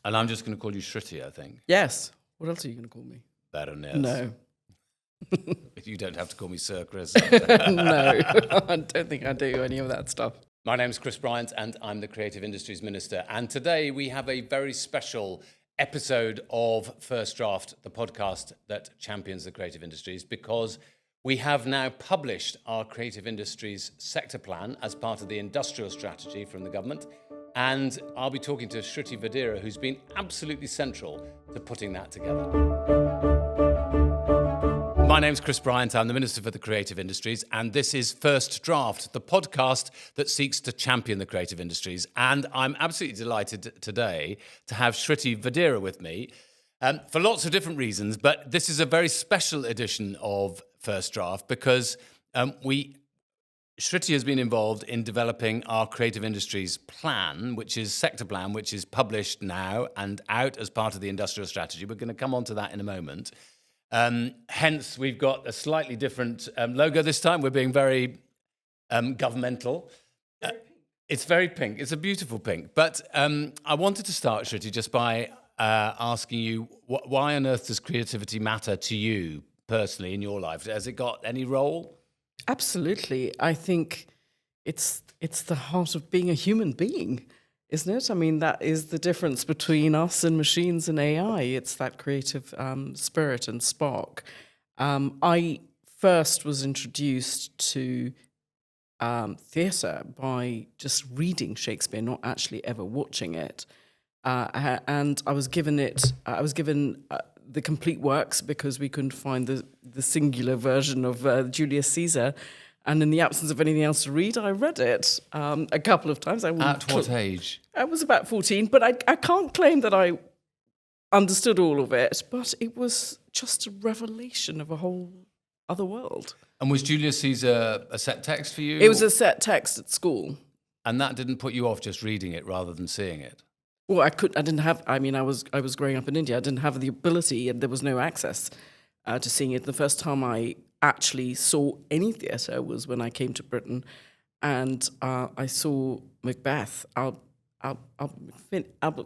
And I'm just going to call you Shriti, I think. Yes. What else are you going to call me? Baroness. No. You don't have to call me Sir Chris. No, I don't think I do any of that stuff. My name's Chris Bryant and I'm the Creative Industries Minister. And today we have a very special episode of First Draft, the podcast that champions the creative industries, because we have now published our creative industries sector plan as part of the industrial strategy from the government. And I'll be talking to Shriti Vadera, who's been absolutely central to putting that together. My name's Chris Bryant, I'm the Minister for the Creative Industries, and this is First Draft, the podcast that seeks to champion the creative industries. And I'm absolutely delighted today to have Shriti Vadera with me for lots of different reasons, but this is a very special edition of First Draft because Shriti has been involved in developing our creative industries plan, which is sector plan, which is published now and out as part of the industrial strategy. We're going to come on to that in a moment. Hence, we've got a slightly different logo this time. We're being very governmental. It's very pink. It's a beautiful pink. But I wanted to start, Shriti, just by asking you, why on earth does creativity matter to you personally in your life? Has it got any role? Absolutely. I think it's the heart of being a human being, isn't it? I mean, that is the difference between us and machines and AI. It's that creative spirit and spark. I first was introduced to theatre by just reading Shakespeare, not actually ever watching it. And I was given the complete works because we couldn't find the singular version of Julius Caesar. And in the absence of anything else to read, I read it a couple of times. At what age? I was about 14, but I can't claim that I understood all of it, but it was just a revelation of a whole other world. And was Julius Caesar a set text for you? It was a set text at school. And that didn't put you off just reading it rather than seeing it? Well, I was growing up in India. I didn't have the ability, and there was no access to seeing it. The first time I actually saw any theatre was when I came to Britain, and I saw Macbeth, Albert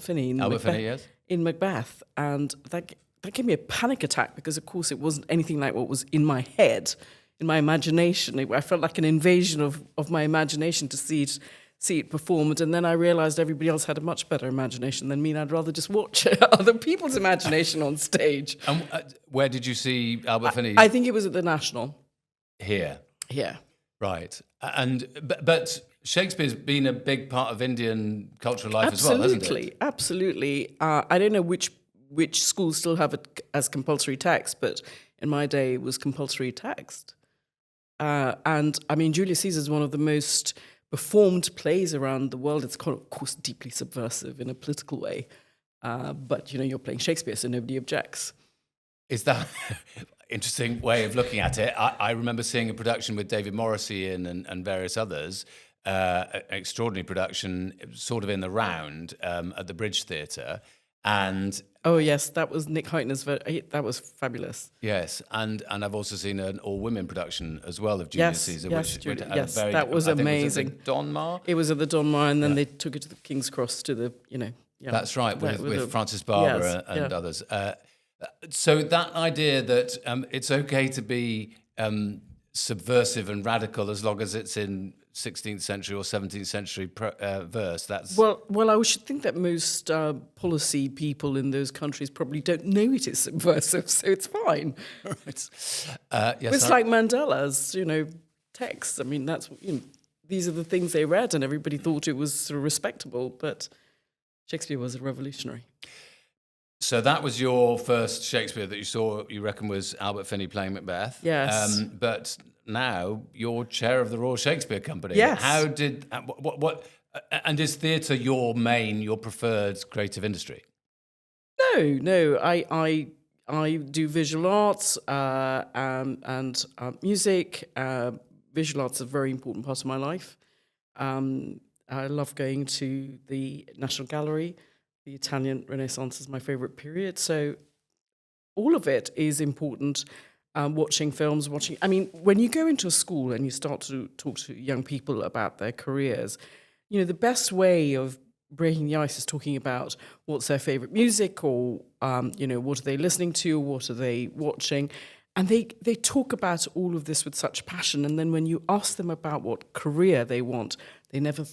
Finney in Macbeth, and that gave me a panic attack because, of course, it wasn't anything like what was in my head, in my imagination. I felt like an invasion of my imagination to see it performed, and then I realised everybody else had a much better imagination than me, and I'd rather just watch other people's imagination on stage. And where did you see Albert Finney? I think it was at the National. Here? Yeah. Right. But Shakespeare's been a big part of Indian cultural life as well, hasn't it? Absolutely. I don't know which schools still have it as compulsory text, but in my day it was compulsory text. And, I mean, Julius Caesar is one of the most performed plays around the world. It's, of course, deeply subversive in a political way. But, you're playing Shakespeare, so nobody objects. Is that interesting way of looking at it? I remember seeing a production with David Morrissey and various others, an extraordinary production, sort of in the round at the Bridge Theatre. And oh yes, that was Nick Heitner's. That was fabulous. Yes, and I've also seen an all-women production as well of Julius Caesar. That was amazing. Was it the Donmar? It was at the Donmar, and then they took it to the King's Cross to the That's right, with Francis Barber and others. So that idea that it's okay to be subversive and radical as long as it's in 16th century or 17th century verse. That's well. I should think that most policy people in those countries probably don't know it is subversive, so it's fine. Right. It's like Mandela's, texts. I mean, that's these are the things they read, and everybody thought it was sort of respectable. But Shakespeare was a revolutionary. So that was your first Shakespeare that you saw, you reckon, was Albert Finney playing Macbeth. Yes. But now you're chair of the Royal Shakespeare Company. Yes. How did, and is theatre your preferred creative industry? No. I do visual arts and music. Visual arts is a very important part of my life. I love going to the National Gallery. The Italian Renaissance is my favourite period. So all of it is important. Watching films, when you go into a school and you start to talk to young people about their careers, the best way of breaking the ice is talking about what's their favorite music, or what are they listening to, or what are they watching, and they talk about all of this with such passion. And then when you ask them about what career they want, they never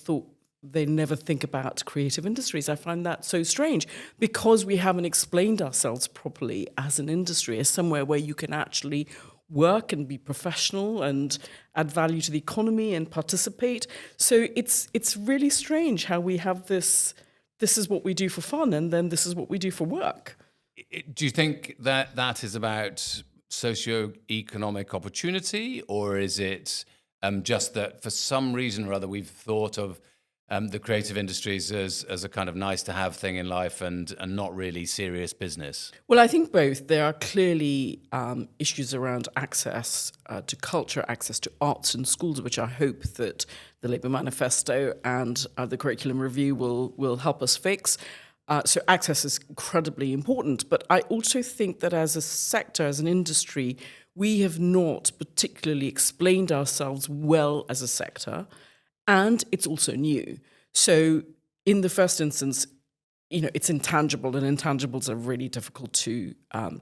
think about creative industries. I find that so strange, because we haven't explained ourselves properly as an industry, as somewhere where you can actually work and be professional and add value to the economy and participate. So it's really strange how we have this is what we do for fun, and then this is what we do for work. Do you think that is about socio-economic opportunity, or is it just that for some reason or other we've thought of the creative industries as a kind of nice-to-have thing in life and not really serious business? Well, I think both. There are clearly issues around access to culture, access to arts in schools, which I hope that the Labour Manifesto and the curriculum review will help us fix. So access is incredibly important. But I also think that as a sector, as an industry, we have not particularly explained ourselves well as a sector. And it's also new. So in the first instance, it's intangible, and intangibles are really difficult to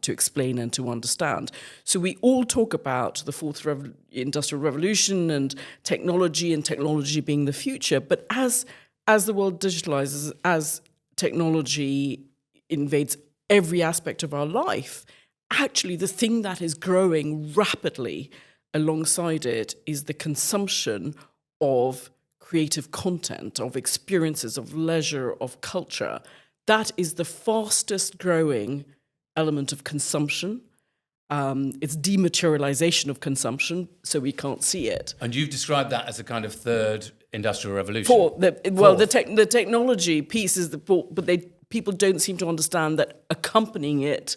explain and to understand. So we all talk about the fourth industrial revolution and technology being the future. But as the world digitalizes, as technology invades every aspect of our life, actually the thing that is growing rapidly alongside it is the consumption of creative content, of experiences, of leisure, of culture. That is the fastest growing element of consumption. It's dematerialization of consumption, so we can't see it. And you've described that as a kind of third industrial revolution. The technology piece is the fourth, but people don't seem to understand that accompanying it,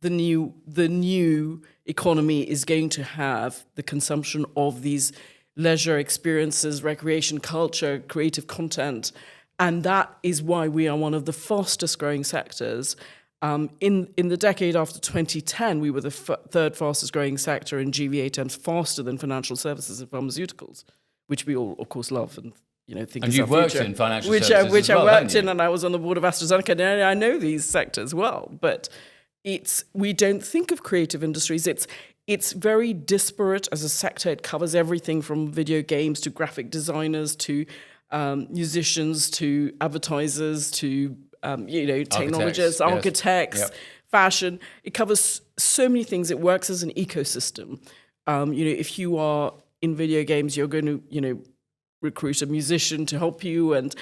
the new economy is going to have the consumption of these leisure experiences, recreation, culture, creative content. And that is why we are one of the fastest growing sectors. In the decade after 2010, we were the third fastest growing sector in GVA terms, faster than financial services and pharmaceuticals, which we all, of course, love and think. And is you've our worked future. in financial which services which as well, I worked haven't in, you? and I was on the board of AstraZeneca. And I know these sectors well, but we don't think of creative industries. It's very disparate as a sector. It covers everything from video games to graphic designers to musicians to advertisers to technologists, architects, Yep. fashion. It covers so many things. It works as an ecosystem. If you are in video games, you're going to recruit a musician to help you, and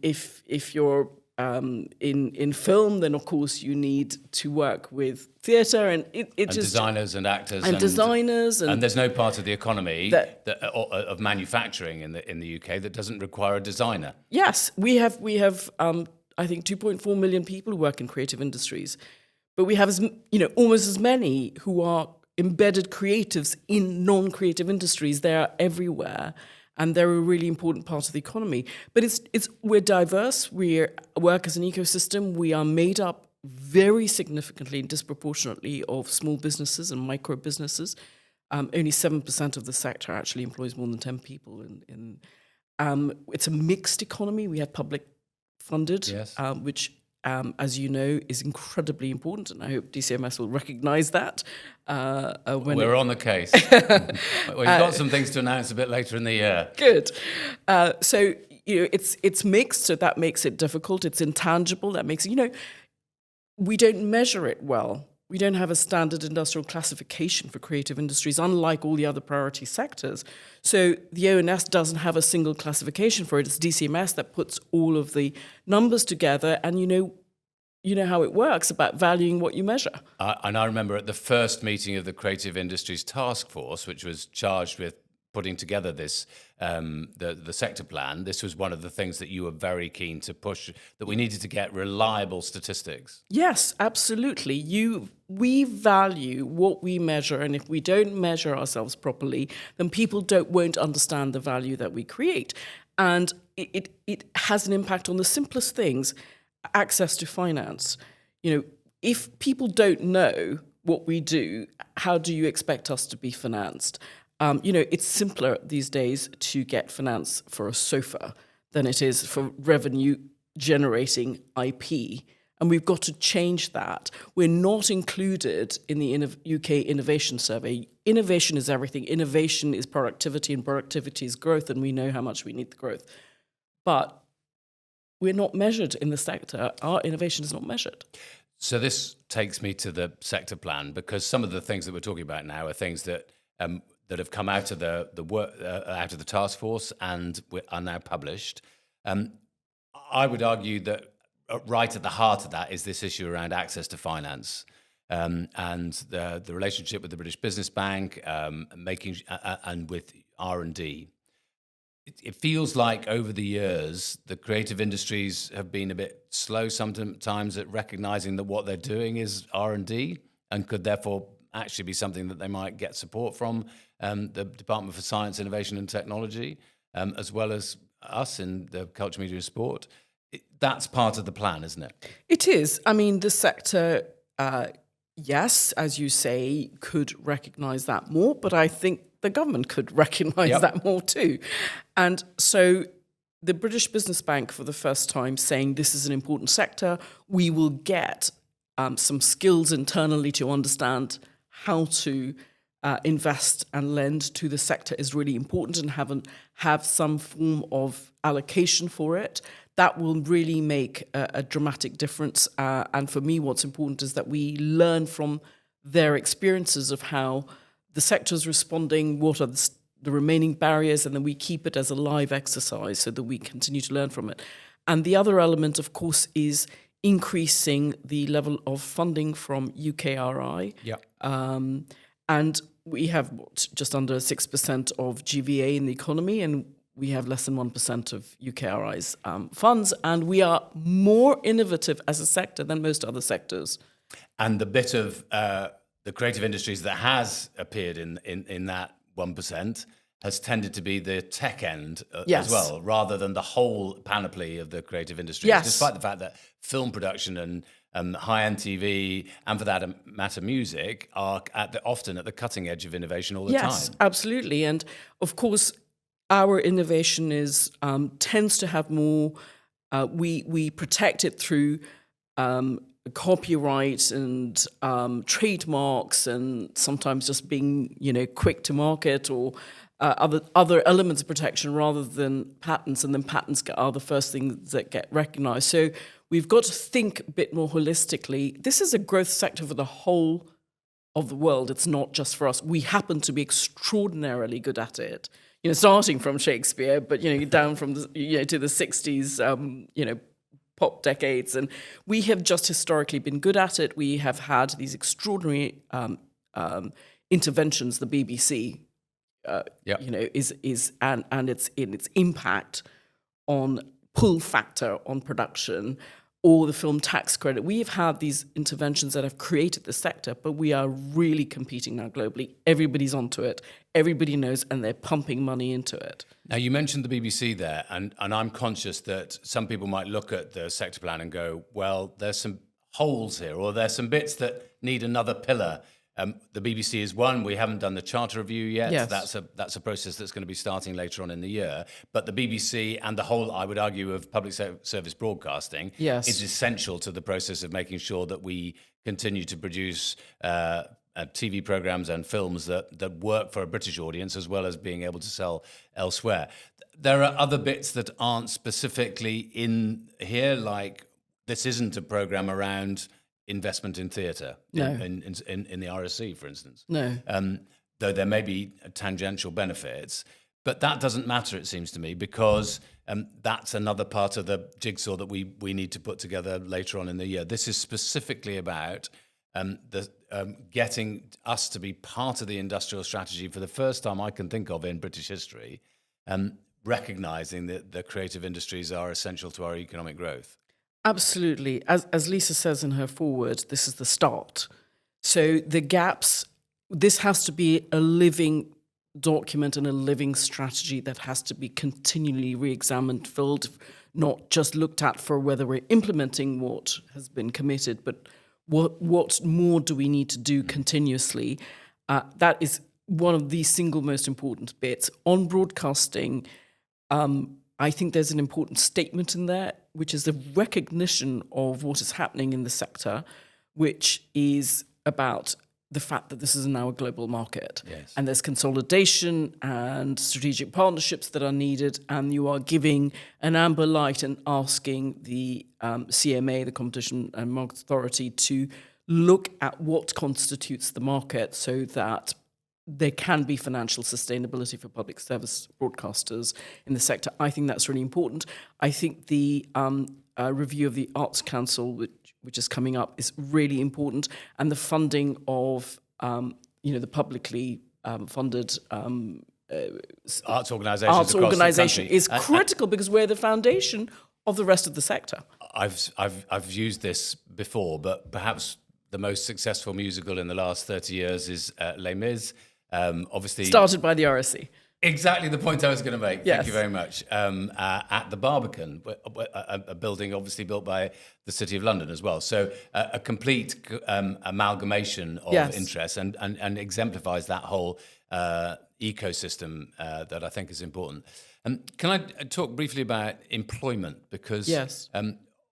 if you're in film, then of course you need to work with theatre and designers and actors and designers, and there's no part of the economy of manufacturing in the UK that doesn't require a designer. Yes, we have I think 2.4 million people who work in creative industries, but we have almost as many who are embedded creatives in non-creative industries. They are everywhere. And they're a really important part of the economy. But we're diverse. We work as an ecosystem. We are made up very significantly and disproportionately of small businesses and micro businesses. Only 7% of the sector actually employs more than 10 people. It's a mixed economy. We have public funded, Yes. which, as you know, is incredibly important. And I hope DCMS will recognise that. We're on the case. We've got some things to announce a bit later in the year. Good. So it's mixed, so that makes it difficult. It's intangible. That makes it, we don't measure it well. We don't have a standard industrial classification for creative industries, unlike all the other priority sectors. So the ONS doesn't have a single classification for it. It's DCMS that puts all of the numbers together, and you know how it works about valuing what you measure. And I remember at the first meeting of the Creative Industries Task Force, which was charged with putting together this, the sector plan, this was one of the things that you were very keen to push, that we needed to get reliable statistics. Yes, absolutely. We value what we measure, and if we don't measure ourselves properly, then people won't understand the value that we create. And it has an impact on the simplest things. Access to finance. If people don't know what we do, how do you expect us to be financed? It's simpler these days to get finance for a sofa than it is for revenue generating IP. And we've got to change that. We're not included in the UK Innovation Survey. Innovation is everything. Innovation is productivity, and productivity is growth, and we know how much we need the growth. But we're not measured in the sector. Our innovation is not measured. So this takes me to the sector plan, because some of the things that we're talking about now are things that that have come out of the work out of the task force and are now published. I would argue that right at the heart of that is this issue around access to finance, and the relationship with the British Business Bank, making and with R&D. It feels like over the years, the creative industries have been a bit slow sometimes at recognizing that what they're doing is R&D, and could therefore actually be something that they might get support from the Department for Science, Innovation and Technology, as well as us in the Culture, Media and Sport. That's part of the plan, isn't it? It is. I mean, the sector, yes, as you say, could recognise that more, but I think the government could recognise that more too. And so the British Business Bank, for the first time, saying this is an important sector, we will get some skills internally to understand how to invest and lend to the sector is really important, and have some form of allocation for it. That will really make a dramatic difference. And for me, what's important is that we learn from their experiences of how the sector is responding, what are the remaining barriers, and then we keep it as a live exercise so that we continue to learn from it. And the other element, of course, is increasing the level of funding from UKRI. And we have just under 6% of GVA in the economy, and we have less than 1% of UKRI's funds, and we are more innovative as a sector than most other sectors. And the bit of the creative industries that has appeared in that 1% has tended to be the tech end as well, rather than the whole panoply of the creative industries, despite the fact that film production and high-end TV, and for that matter, music, are often at the cutting edge of innovation all the time. Yes, absolutely. And of course, our innovation tends to have more. We protect it through copyright and trademarks, and sometimes just being quick to market, or other elements of protection rather than patents. And then patents are the first things that get recognised. So we've got to think a bit more holistically. This is a growth sector for the whole of the world. It's not just for us. We happen to be extraordinarily good at it. Starting from Shakespeare, but down from to the 60s, pop decades, and we have just historically been good at it. We have had these extraordinary interventions. The BBC, is and its impact on pull factor on production, or the film tax credit. We have had these interventions that have created the sector, but we are really competing now globally. Everybody's onto it. Everybody knows, and they're pumping money into it. Now, you mentioned the BBC there, and I'm conscious that some people might look at the sector plan and go, well, there's some holes here, or there's some bits that need another pillar. The BBC is one. We haven't done the charter review yet. Yes. That's a process that's going to be starting later on in the year. But the BBC and the whole, I would argue, of public service broadcasting is essential to the process of making sure that we continue to produce TV programs and films that work for a British audience, as well as being able to sell elsewhere. There are other bits that aren't specifically in here, like this isn't a program around investment in theatre in the RSC, for instance. No. Though there may be tangential benefits, but that doesn't matter, it seems to me, because that's another part of the jigsaw that we need to put together later on in the year. This is specifically about getting us to be part of the industrial strategy for the first time I can think of in British history, recognising that the creative industries are essential to our economic growth. Absolutely. As Lisa says in her foreword, this is the start. So the gaps, this has to be a living document and a living strategy that has to be continually re-examined, filled, not just looked at for whether we're implementing what has been committed, but what more do we need to do continuously. That is one of the single most important bits. On broadcasting, I think there's an important statement in there, which is the recognition of what is happening in the sector, which is about the fact that this is now a global market. Yes. And there's consolidation and strategic partnerships that are needed, and you are giving an amber light and asking the CMA, the Competition and Markets Authority, to look at what constitutes the market so that there can be financial sustainability for public service broadcasters in the sector. I think that's really important. I think the review of the Arts Council, which is coming up, is really important, and the funding of the publicly funded arts organisations is critical because we're the foundation of the rest of the sector. I've used this before, but perhaps the most successful musical in the last 30 years is Les Mis. Obviously started by the RSC. Exactly the point I was going to make. Yes. Thank you very much. At the Barbican, a building obviously built by the City of London as well. So a complete amalgamation of interests and exemplifies that whole ecosystem that I think is important. Can I talk briefly about employment? Because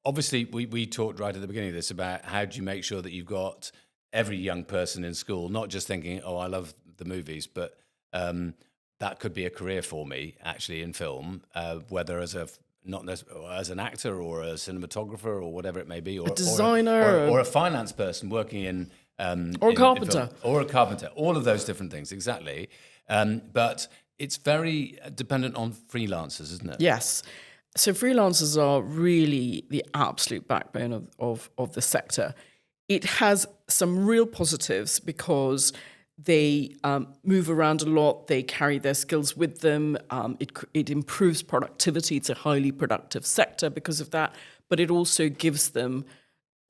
obviously we talked right at the beginning of this about how do you make sure that you've got every young person in school, not just thinking, oh, I love the movies, but that could be a career for me actually in film, whether as as an actor or a cinematographer or whatever it may be, or a designer, or a finance person working in or a carpenter, or a carpenter. All of those different things, exactly. But it's very dependent on freelancers, isn't it? Yes. So freelancers are really the absolute backbone of the sector. It has some real positives because they move around a lot. They carry their skills with them. It improves productivity. It's a highly productive sector because of that. But it also gives them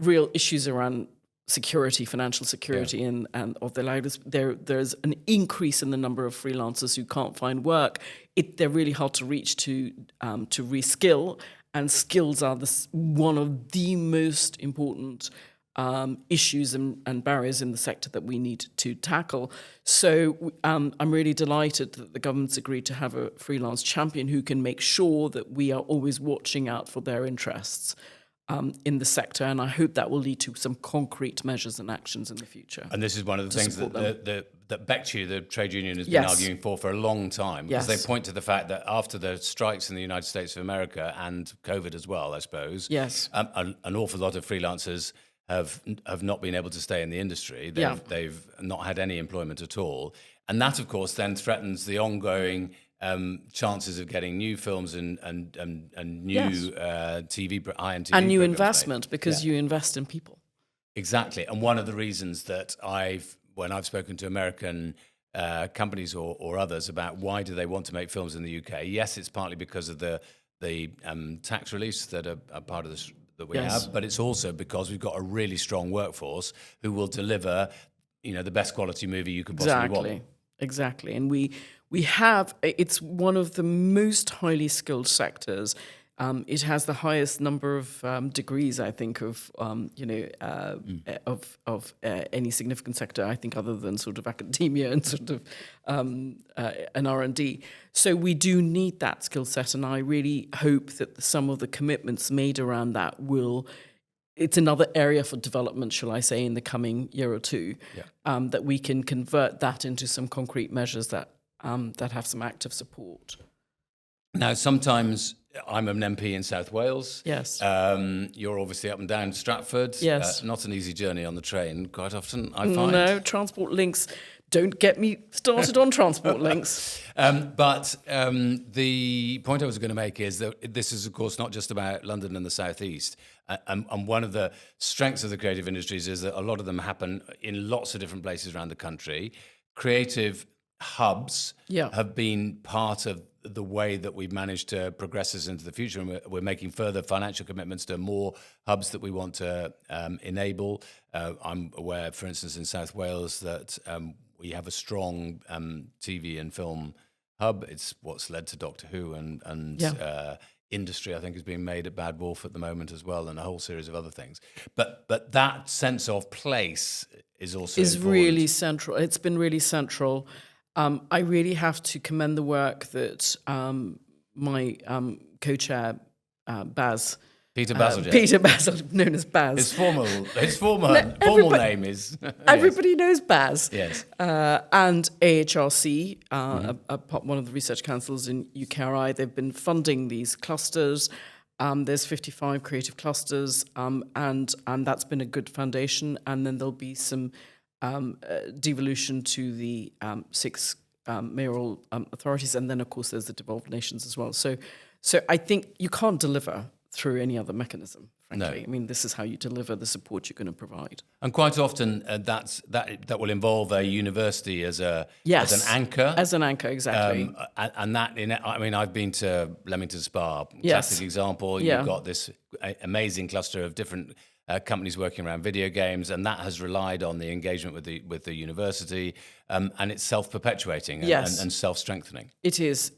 real issues around security, financial security, and of their lives. There's an increase in the number of freelancers who can't find work. They're really hard to reach to reskill, and skills are one of the most important issues and barriers in the sector that we need to tackle. So I'm really delighted that the government's agreed to have a freelance champion who can make sure that we are always watching out for their interests in the sector, and I hope that will lead to some concrete measures and actions in the future. And this is one of the things that BECTU, the trade union, has been arguing for a long time, because they point to the fact that after the strikes in the United States of America and COVID as well, I suppose, an awful lot of freelancers have not been able to stay in the industry. They've not had any employment at all. And that, of course, then threatens the ongoing chances of getting new films and new TV, high-end TV and new programs investment, made. Because you invest in people. Exactly. And one of the reasons that when I've spoken to American companies or others about why do they want to make films in the UK, yes, it's partly because of the tax reliefs that are part of this that we have, but it's also because we've got a really strong workforce who will deliver, the best quality movie you could possibly want. Exactly. And we have, it's one of the most highly skilled sectors. It has the highest number of degrees, I think, of any significant sector, I think, other than sort of academia and sort of an R&D. So we do need that skill set, and I really hope that some of the commitments made around that it's another area for development, shall I say, in the coming year or two, that we can convert that into some concrete measures that have some active support. Now, sometimes I'm an MP in South Wales. Yes. You're obviously up and down Stratford. Yes. Not an easy journey on the train, quite often, I find. No, transport links. Don't get me started on transport links. But the point I was going to make is that this is, of course, not just about London and the South East. And one of the strengths of the creative industries is that a lot of them happen in lots of different places around the country. Creative hubs have been part of the way that we've managed to progress this into the future, and we're making further financial commitments to more hubs that we want to enable. I'm aware, for instance, in South Wales that we have a strong TV and film hub. It's what's led to Doctor Who and industry, I think, is being made at Bad Wolf at the moment as well, and a whole series of other things. But that sense of place is also important. Really central. It's been really central. I really have to commend the work that my co-chair, Baz. Peter Bazalgette. Peter Basil, known as Baz. His formal name is... Everybody knows Baz. Yes. And AHRC, one of the research councils in UKRI, they've been funding these clusters. There's 55 creative clusters, and that's been a good foundation. And then there'll be some devolution to the 6 mayoral authorities, and then of course there's the devolved nations as well. So I think you can't deliver through any other mechanism, frankly. No. I mean, this is how you deliver the support you're going to provide. And quite often that will involve a university as an anchor. As an anchor, exactly. And that, I've been to Leamington Spa, Yes. classic example. Yeah. You've got this amazing cluster of different companies working around video games, and that has relied on the engagement with the university, and it's self-perpetuating Yes. and self-strengthening. It is,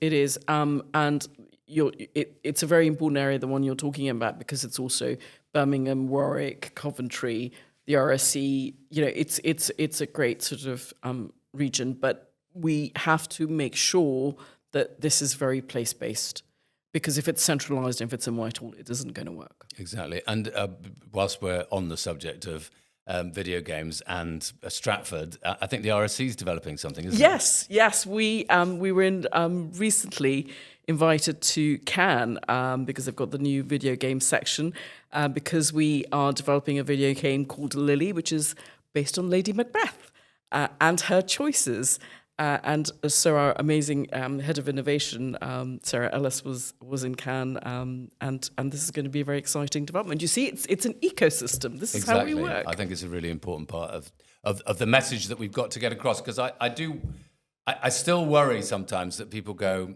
and it's a very important area, the one you're talking about, because it's also Birmingham, Warwick, Coventry, the RSC. It's a great sort of region, but we have to make sure that this is very place-based, because if it's centralised, if it's in Whitehall, it isn't going to work. Exactly. And whilst we're on the subject of video games and Stratford, I think the RSC is developing something, isn't it? Yes. We were recently invited to Cannes because they've got the new video game section, because we are developing a video game called Lily, which is based on Lady Macbeth and her choices. And so our amazing head of innovation, Sarah Ellis, was in Cannes, and this is going to be a very exciting development. You see, it's an ecosystem. This is how we work. I think it's a really important part of the message that we've got to get across, because I still worry sometimes that people go,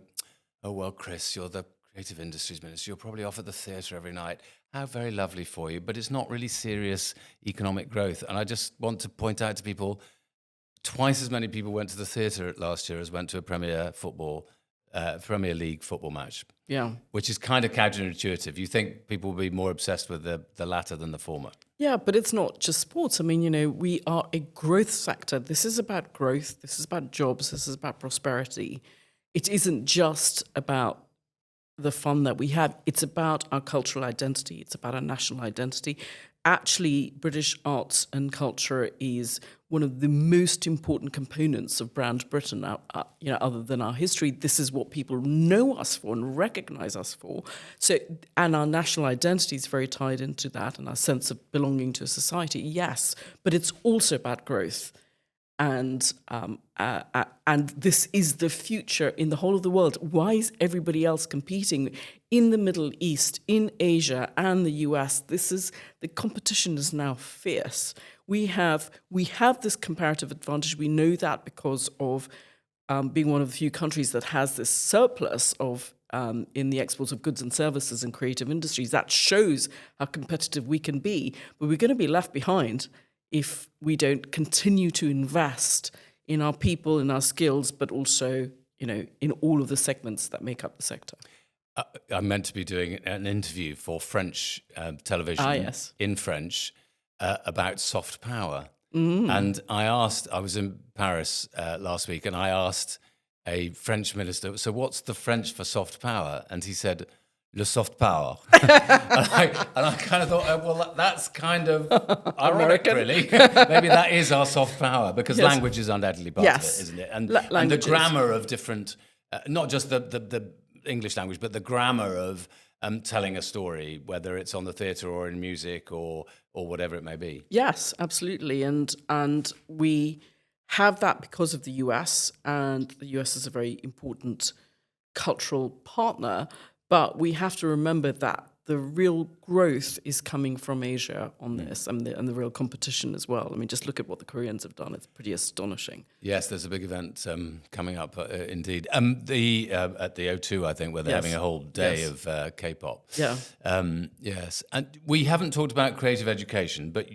oh, well, Chris, you're the Creative Industries Minister. You're probably off at the theatre every night. How very lovely for you. But it's not really serious economic growth. And I just want to point out to people, twice as many people went to the theatre last year as went to a Premier League football match. Yeah. Which is kind of counterintuitive. You think people will be more obsessed with the latter than the former. Yeah, but it's not just sports. I mean, we are a growth sector. This is about growth. This is about jobs. This is about prosperity. It isn't just about the fun that we have. It's about our cultural identity. It's about our national identity. Actually, British arts and culture is one of the most important components of brand Britain. Other than our history, this is what people know us for and recognise us for. And our national identity is very tied into that, and our sense of belonging to a society. Yes, but it's also about growth. And this is the future in the whole of the world. Why is everybody else competing in the Middle East, in Asia, and the US? The competition is now fierce. We have this comparative advantage. We know that because of being one of the few countries that has this surplus of in the exports of goods and services and creative industries. That shows how competitive we can be. But we're going to be left behind if we don't continue to invest in our people, in our skills, but also, in all of the segments that make up the sector. I'm meant to be doing an interview for French television in French about soft power. Mm. And I was in Paris last week, and I asked a French minister, so what's the French for soft power? And he said, le soft power. and I kind of thought, well, that's kind of ironic, really. Maybe that is our soft power, because language is undoubtedly part of it, isn't it? And the grammar of different, not just the English language, but the grammar of telling a story, whether it's on the theatre or in music or whatever it may be. Yes, absolutely. And we have that because of the US, and the US is a very important cultural partner. But we have to remember that the real growth is coming from Asia on this, and the real competition as well. I mean, just look at what the Koreans have done. It's pretty astonishing. Yes, there's a big event coming up, indeed. At the O2, I think, where they're having a whole day of K-pop. Yeah. Yes. And we haven't talked about creative education, but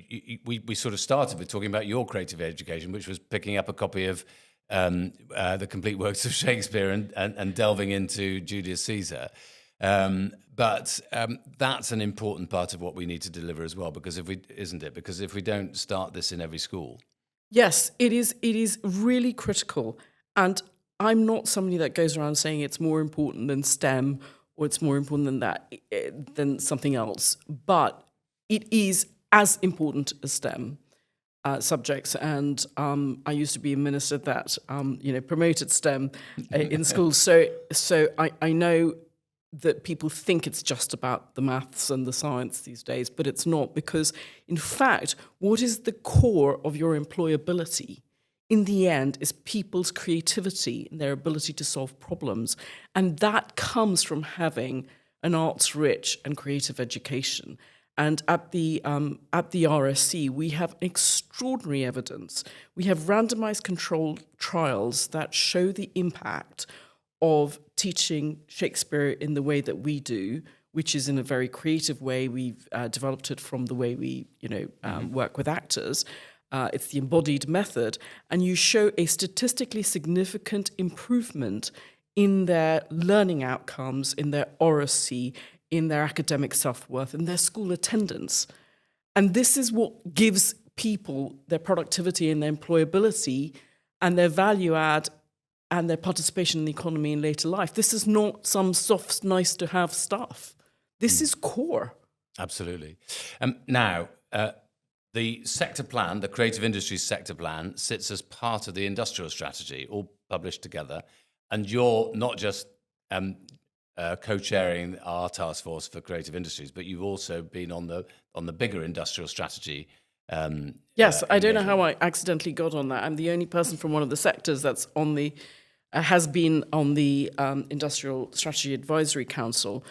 we sort of started with talking about your creative education, which was picking up a copy of the complete works of Shakespeare and delving into Julius Caesar. But that's an important part of what we need to deliver as well, because if we don't start this in every school. Yes, it is really critical. And I'm not somebody that goes around saying it's more important than STEM or it's more important than that, than something else. But it is as important as STEM subjects. And I used to be a minister that, promoted STEM in schools. So I know that people think it's just about the maths and the science these days, but it's not, because in fact, what is the core of your employability in the end is people's creativity and their ability to solve problems. And that comes from having an arts-rich and creative education. And at the RSC, we have extraordinary evidence. We have randomized controlled trials that show the impact of teaching Shakespeare in the way that we do, which is in a very creative way. We've developed it from the way we, work with actors. It's the embodied method, and you show a statistically significant improvement in their learning outcomes, in their oracy, in their academic self-worth, in their school attendance. And this is what gives people their productivity and their employability and their value add and their participation in the economy in later life. This is not some soft, nice-to-have stuff. This is core. Absolutely. Now, the sector plan, the creative industries sector plan, sits as part of the industrial strategy, all published together. And you're not just co-chairing our task force for creative industries, but you've also been on the bigger industrial strategy. Yes, I don't know how I accidentally got on that. I'm the only person from one of the sectors that's on the has been on the Industrial Strategy Advisory Council,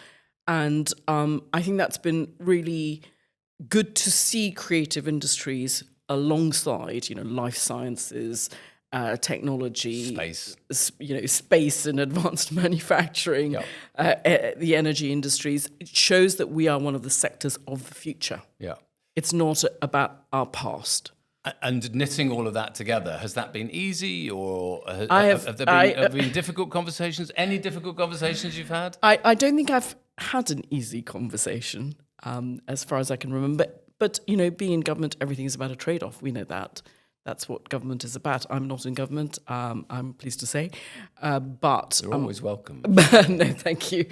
and I think that's been really good to see creative industries alongside, life sciences, technology, space and advanced manufacturing, the energy industries. It shows that we are one of the sectors of the future. Yeah. It's not about our past. And knitting all of that together, has that been easy, or have there been difficult conversations? Any difficult conversations you've had? I don't think I've had an easy conversation, as far as I can remember. But being in government, everything is about a trade-off. We know that. That's what government is about. I'm not in government, I'm pleased to say. But you're always welcome. No, thank you.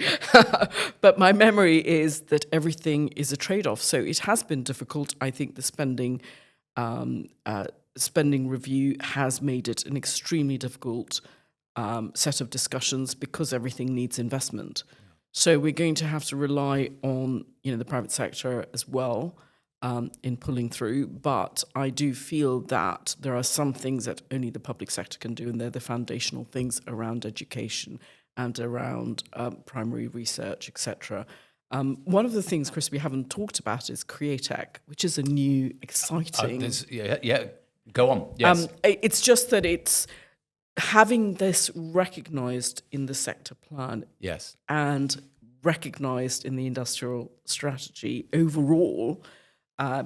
But my memory is that everything is a trade-off. So it has been difficult. I think the spending review has made it an extremely difficult set of discussions, because everything needs investment. So we're going to have to rely on the private sector as well in pulling through. But I do feel that there are some things that only the public sector can do, and they're the foundational things around education and around primary research, etc. One of the things, Chris, we haven't talked about is CreaTech, which is a new, exciting... Go on, yes. It's just that it's having this recognised in the sector plan, yes, and recognised in the industrial strategy overall,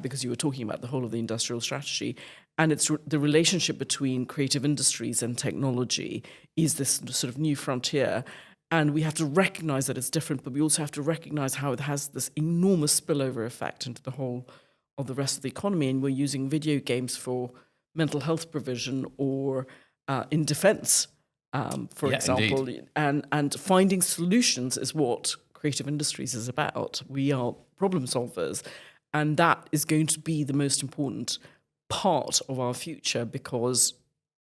because you were talking about the whole of the industrial strategy, and it's the relationship between creative industries and technology is this sort of new frontier. And we have to recognise that it's different, but we also have to recognise how it has this enormous spillover effect into the whole of the rest of the economy. And we're using video games for mental health provision, or in defence, for example. Indeed. And finding solutions is what creative industries is about. We are problem solvers. And that is going to be the most important part of our future, because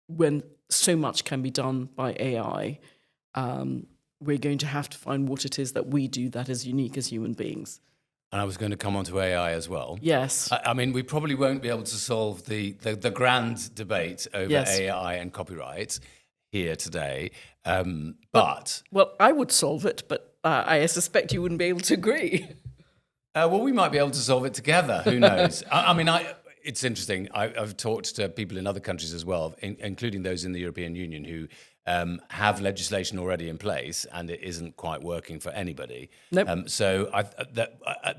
when so much can be done by AI, we're going to have to find what it is that we do that is unique as human beings. And I was going to come on to AI as well. Yes. I mean, we probably won't be able to solve the grand debate over AI and copyright here today, but... Well, I would solve it, but I suspect you wouldn't be able to agree. Well, we might be able to solve it together. Who knows? It's interesting. I've talked to people in other countries as well, including those in the European Union, who have legislation already in place, and it isn't quite working for anybody. Nope. So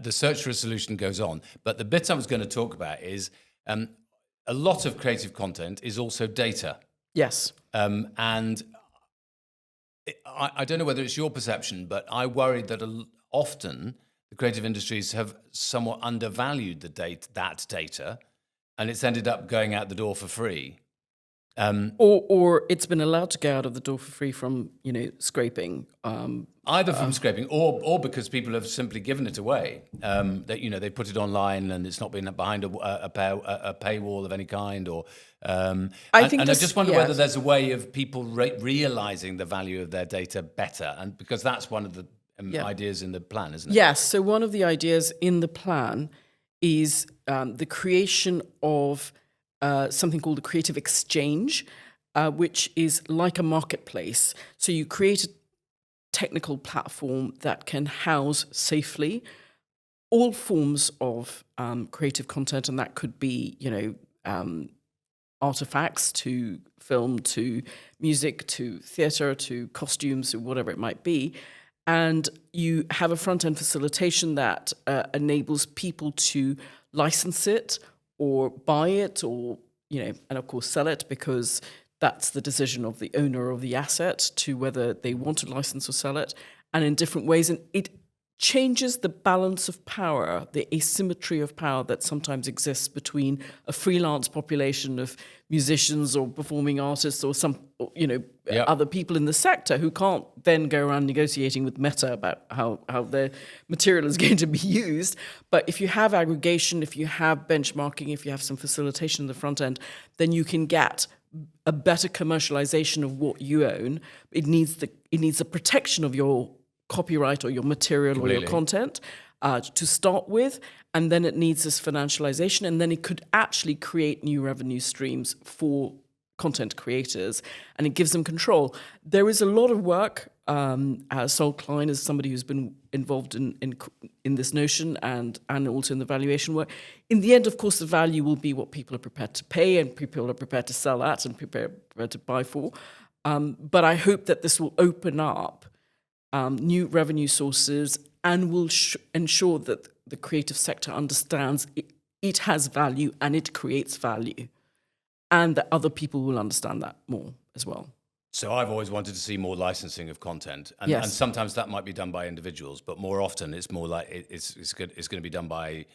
the search for a solution goes on. But the bit I was going to talk about is a lot of creative content is also data. Yes. And I don't know whether it's your perception, but I worry that often the creative industries have somewhat undervalued that data, and it's ended up going out the door for free. Or it's been allowed to go out of the door for free from, scraping. Either from scraping or because people have simply given it away. That they put it online and it's not been behind a paywall of any kind. Or I just wonder whether there's a way of people realizing the value of their data better, and because that's one of the ideas in the plan, isn't it? Yes. So one of the ideas in the plan is the creation of something called the Creative Exchange, which is like a marketplace. So you create a technical platform that can house safely all forms of creative content, and that could be, artifacts to film, to music, to theatre, to costumes, or whatever it might be. And you have a front-end facilitation that enables people to license it or buy it, or, and of course sell it, because that's the decision of the owner of the asset to whether they want to license or sell it, and in different ways. And it changes the balance of power, the asymmetry of power that sometimes exists between a freelance population of musicians or performing artists or some, other people in the sector who can't then go around negotiating with Meta about how their material is going to be used. But if you have aggregation, if you have benchmarking, if you have some facilitation in the front end, then you can get a better commercialization of what you own. It needs the protection of your copyright or your material or your content to start with, and then it needs this financialization, and then it could actually create new revenue streams for content creators, and it gives them control. There is a lot of work. Sol Klein is somebody who's been involved in this notion and also in the valuation work. In the end, of course, the value will be what people are prepared to pay and people are prepared to sell at and prepared to buy for. But I hope that this will open up new revenue sources and will ensure that the creative sector understands it has value and it creates value, and that other people will understand that more as well. So I've always wanted to see more licensing of content, and sometimes that might be done by individuals, but more often it's more like it's going to be done by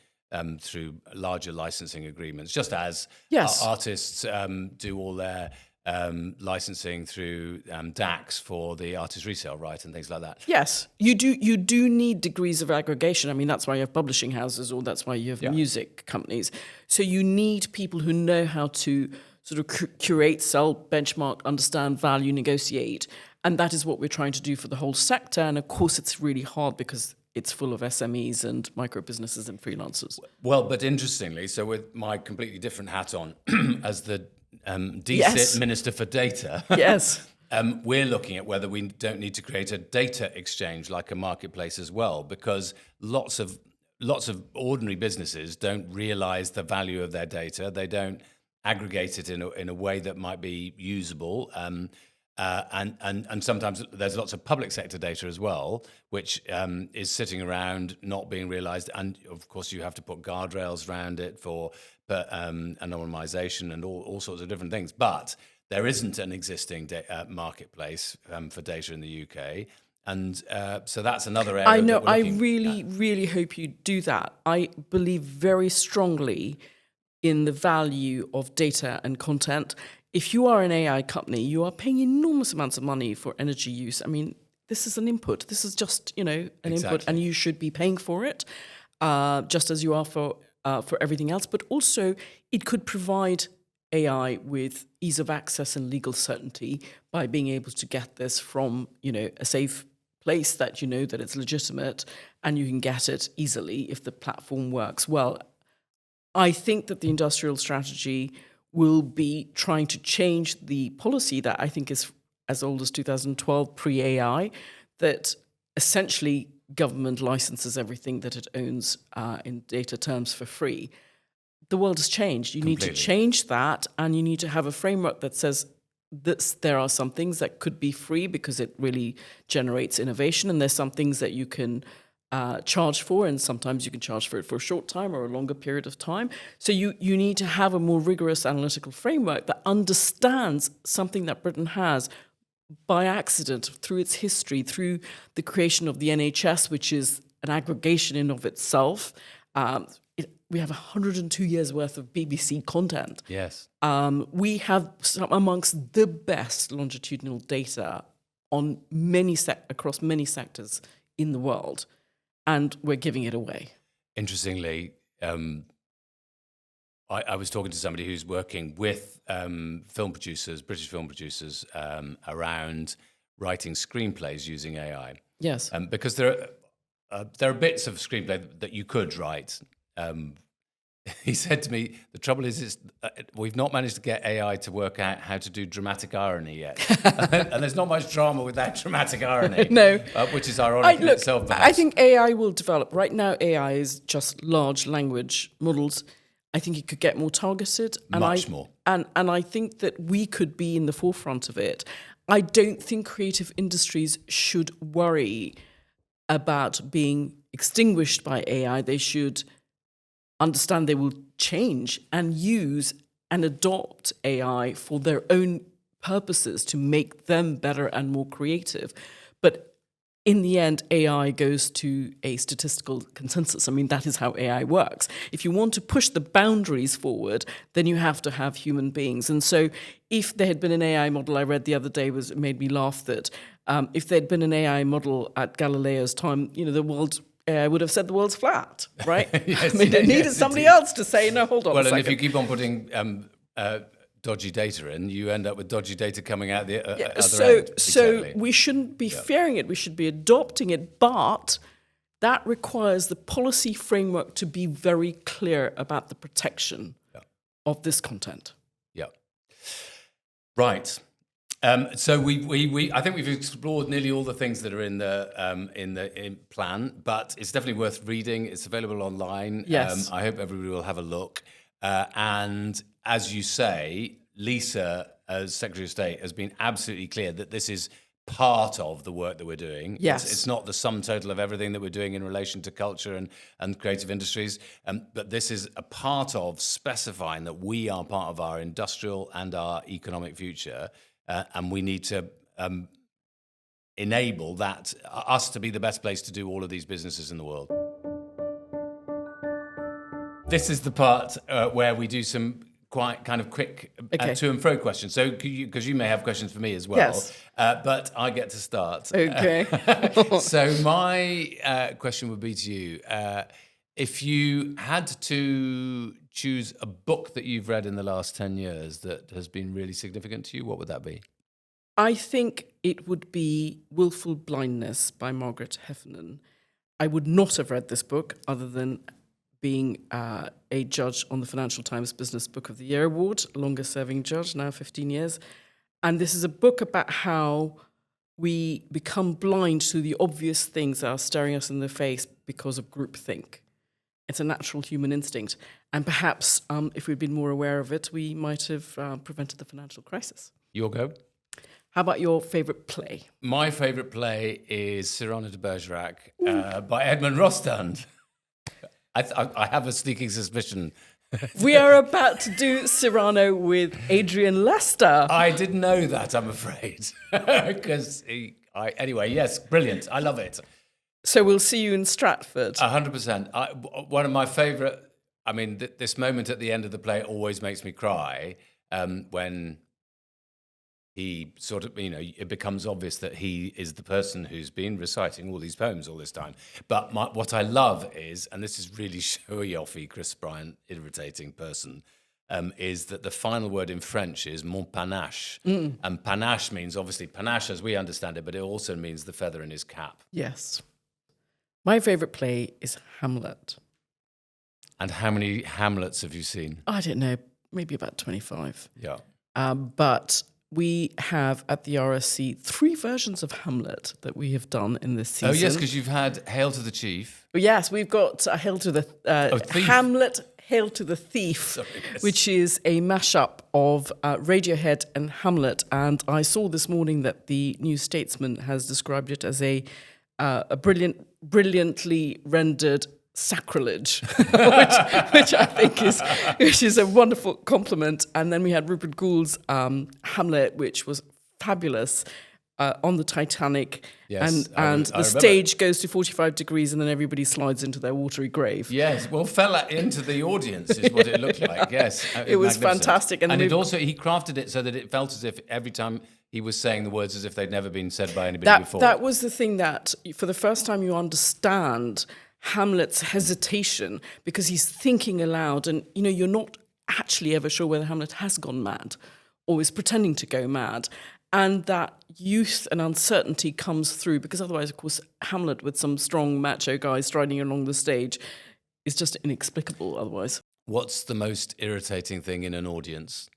through larger licensing agreements, just as artists do all their licensing through DAX for the artist resale right and things like that. Yes, you do need degrees of aggregation. I mean, that's why you have publishing houses, or that's why you have music companies. So you need people who know how to sort of curate, sell, benchmark, understand, value, negotiate. And that is what we're trying to do for the whole sector. And of course, it's really hard because it's full of SMEs and micro businesses and freelancers. Well, but interestingly, so with my completely different hat on as the DCIT Minister for Data, we're looking at whether we don't need to create a data exchange like a marketplace as well, because lots of ordinary businesses don't realize the value of their data. They don't aggregate it in a way that might be usable. And sometimes there's lots of public sector data as well, which is sitting around not being realized. And of course, you have to put guardrails around it for anonymization and all sorts of different things. But there isn't an existing marketplace for data in the UK. And so that's another area. I know. I really hope you do that. I believe very strongly in the value of data and content. If you are an AI company, you are paying enormous amounts of money for energy use. I mean, this is an input. This is just, an input, and you should be paying for it, just as you are for everything else. But also, it could provide AI with ease of access and legal certainty by being able to get this from, a safe place that you know that it's legitimate, and you can get it easily if the platform works well. I think that the industrial strategy will be trying to change the policy that I think is as old as 2012, pre-AI, that essentially government licenses everything that it owns in data terms for free. The world has changed. You need to change that, and you need to have a framework that says there are some things that could be free because it really generates innovation, and there's some things that you can charge for, and sometimes you can charge for it for a short time or a longer period of time. So you need to have a more rigorous analytical framework that understands something that Britain has by accident through its history, through the creation of the NHS, which is an aggregation in of itself. we have 102 years worth of BBC content. Yes. We have some amongst the best longitudinal data on across many sectors in the world, and we're giving it away. Interestingly, I was talking to somebody who's working with film producers, British film producers, around writing screenplays using AI. Yes. Because there are bits of screenplay that you could write. He said to me, the trouble is we've not managed to get AI to work out how to do dramatic irony yet. And there's not much drama without dramatic irony. No. Which is ironic in itself, perhaps. I think AI will develop. Right now, AI is just large language models. I think it could get more targeted. Much more. And I think that we could be in the forefront of it. I don't think creative industries should worry about being extinguished by AI. They should understand they will change and use and adopt AI for their own purposes to make them better and more creative. But in the end, AI goes to a statistical consensus. I mean, that is how AI works. If you want to push the boundaries forward, then you have to have human beings. And so if there had been an AI model I read the other day, it made me laugh that if there'd been an AI model at Galileo's time, the world... I would have said the world's flat, right? Yes, I mean, it needed somebody else to say, no, hold on a second. Well, and if you keep on putting dodgy data in, you end up with dodgy data coming out the other end. So we shouldn't be fearing it. We should be adopting it. But that requires the policy framework to be very clear about the protection of this content. Yeah. Right. So I think we've explored nearly all the things that are in the plan, but it's definitely worth reading. It's available online. Yes. I hope everybody will have a look. And as you say, Lisa, as Secretary of State, has been absolutely clear that this is part of the work that we're doing. Yes. It's not the sum total of everything that we're doing in relation to culture and creative industries, but this is a part of specifying that we are part of our industrial and our economic future. And we need to enable us to be the best place to do all of these businesses in the world. This is the part where we do some quite kind of quick to and fro questions. So, because you may have questions for me as well, yes. But I get to start. Okay. So my question would be to you. If you had to choose a book that you've read in the last 10 years that has been really significant to you, what would that be? I think it would be Willful Blindness by Margaret Heffernan. I would not have read this book other than being a judge on the Financial Times Business Book of the Year Award, longest serving judge, now 15 years. And this is a book about how we become blind to the obvious things that are staring us in the face because of groupthink. It's a natural human instinct. And perhaps if we'd been more aware of it, we might have prevented the financial crisis. Your go? How about your favourite play? My favourite play is Cyrano de Bergerac by Edmond Rostand. I have a sneaking suspicion. We are about to do Cyrano with Adrian Lester. I didn't know that, I'm afraid. Anyway, yes, brilliant. I love it. So we'll see you in Stratford. 100%. One of my favourite, this moment at the end of the play always makes me cry when he sort of, it becomes obvious that he is the person who's been reciting all these poems all this time. But what I love is, and this is really showy-offy, Chris Bryant, irritating person, is that the final word in French is mon panache. And panache means, obviously, panache as we understand it, but it also means the feather in his cap. Yes. My favourite play is Hamlet. And how many Hamlets have you seen? I don't know, maybe about 25. Yeah. But we have at the RSC 3 versions of Hamlet that we have done in this season. Oh, yes, because you've had Hail to the Chief. Yes, we've got Hail to the Hamlet, Hail to the Thief, Sorry, yes. Which is a mashup of Radiohead and Hamlet. And I saw this morning that the New Statesman has described it as a brilliantly rendered sacrilege, which I think is a wonderful compliment. And then we had Rupert Gould's Hamlet, which was fabulous. on the Titanic, Yes, and I the remember. stage goes to 45 degrees, and then everybody slides into their watery grave. Yes, well, fell into the audience is what it looked like. Yes, It was magnificent. fantastic, and And then it also he crafted it so that it felt as if every time he was saying the words as if they'd never been said by anybody before. That was the thing that, for the first time, you understand Hamlet's hesitation because he's thinking aloud, and you're not actually ever sure whether Hamlet has gone mad or is pretending to go mad. And that youth and uncertainty comes through because otherwise, of course, Hamlet with some strong macho guy striding along the stage is just inexplicable otherwise. What's the most irritating thing in an audience?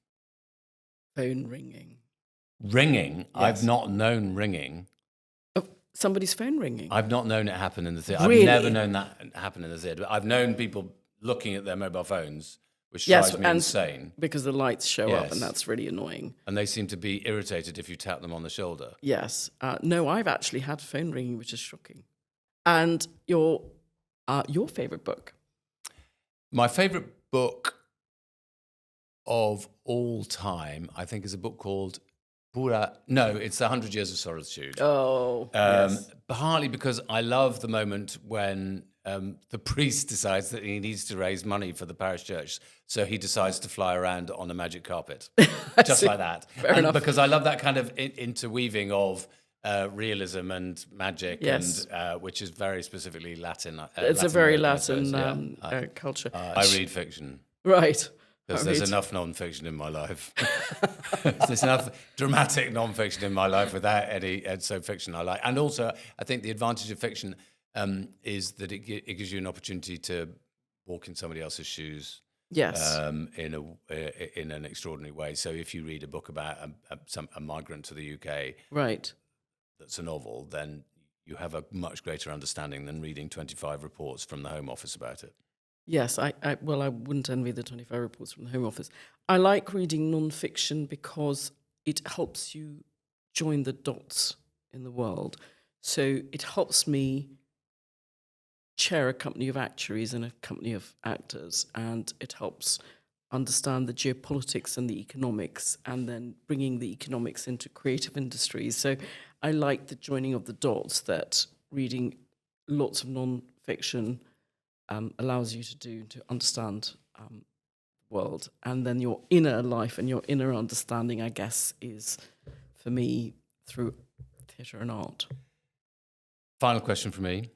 Phone ringing. Ringing? Yes. I've not known ringing. Oh, somebody's phone ringing. I've not known it happen in the theatre. Really? I've never known that happen in the theatre. I've known people looking at their mobile phones, which drives me insane. Because the lights show up, Yes. and that's really annoying. And they seem to be irritated if you tap them on the shoulder. Yes. No, I've actually had phone ringing, which is shocking. And your favourite book? My favourite book of all time, I think, is a book called it's 100 Years of Solitude. Oh, yes. Partly because I love the moment when the priest decides that he needs to raise money for the parish church, so he decides to fly around on a magic carpet, just like that. Fair enough. Because I love that kind of interweaving of realism and magic, Yes. and which is very specifically Latin. It's a very American, I Latin suppose, yeah. culture. I read fiction. Right. Because there's enough non-fiction in my life. There's enough dramatic non-fiction in my life without any, and so fiction I like. And also, I think the advantage of fiction is that it gives you an opportunity to walk in somebody else's shoes. Yes. In an extraordinary way. So if you read a book about a migrant to the UK, Right. that's a novel, then you have a much greater understanding than reading 25 reports from the Home Office about it. Yes, I wouldn't envy the 25 reports from the Home Office. I like reading non-fiction because it helps you join the dots in the world. So it helps me chair a company of actuaries and a company of actors, and it helps understand the geopolitics and the economics, and then bringing the economics into creative industries. So I like the joining of the dots that reading lots of non-fiction allows you to do, to understand the world. And then your inner life and your inner understanding, I guess, is, for me, through theatre and art. Final question for me.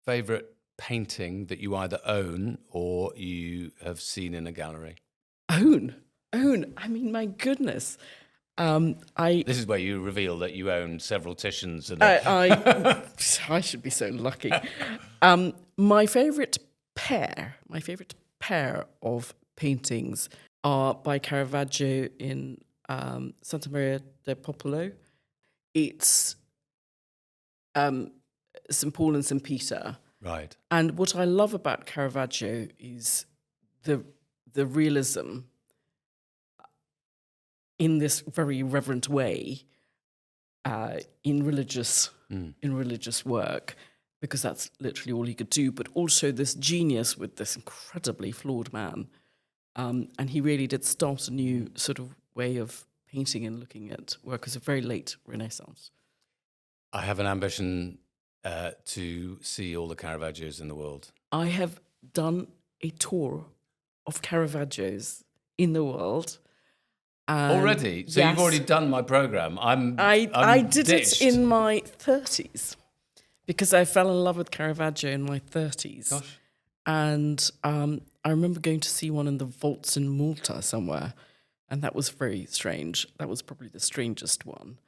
Favourite painting that you either own or you have seen in a gallery? Own. I mean, my goodness. This is where you reveal that you own several Titians. And I should be so lucky. My favourite pair of paintings are by Caravaggio in Santa Maria del Popolo. It's St. Paul and St. Peter. Right. And what I love about Caravaggio is the realism in this very reverent way in religious work, because that's literally all he could do, but also this genius with this incredibly flawed man. And he really did start a new sort of way of painting and looking at work as a very late Renaissance. I have an ambition to see all the Caravaggios in the world. I have done a tour of Caravaggios in the world. Already? So yes. You've already done my programme. I did ditched. it in my 30s because I fell in love with Caravaggio in my 30s. Gosh. And I remember going to see one in the vaults in Malta somewhere, and that was very strange. That was probably the strangest one.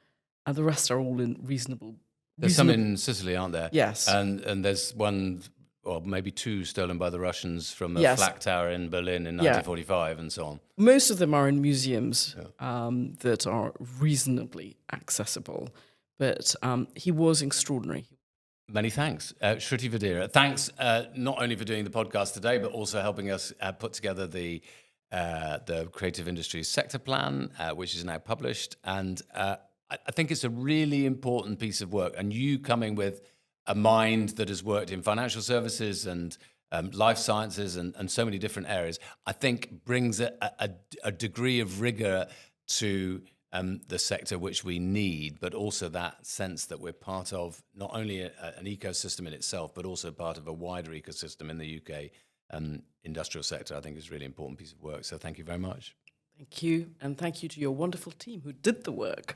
And the rest are all in reasonable... There's some in Sicily, aren't there? Yes. And there's one, or maybe two, stolen by the Russians from a Yes. flak tower in Berlin in 1945 and so on. Most of them are in museums that are reasonably accessible, but he was extraordinary. Many thanks. Shriti Vadera, thanks not only for doing the podcast today, but also helping us put together the Creative Industries Sector Plan, which is now published. And I think it's a really important piece of work. And you coming with a mind that has worked in financial services and life sciences and so many different areas, I think brings a degree of rigor to the sector which we need, but also that sense that we're part of not only an ecosystem in itself, but also part of a wider ecosystem in the UK industrial sector, I think is a really important piece of work. So thank you very much. Thank you, and thank you to your wonderful team who did the work.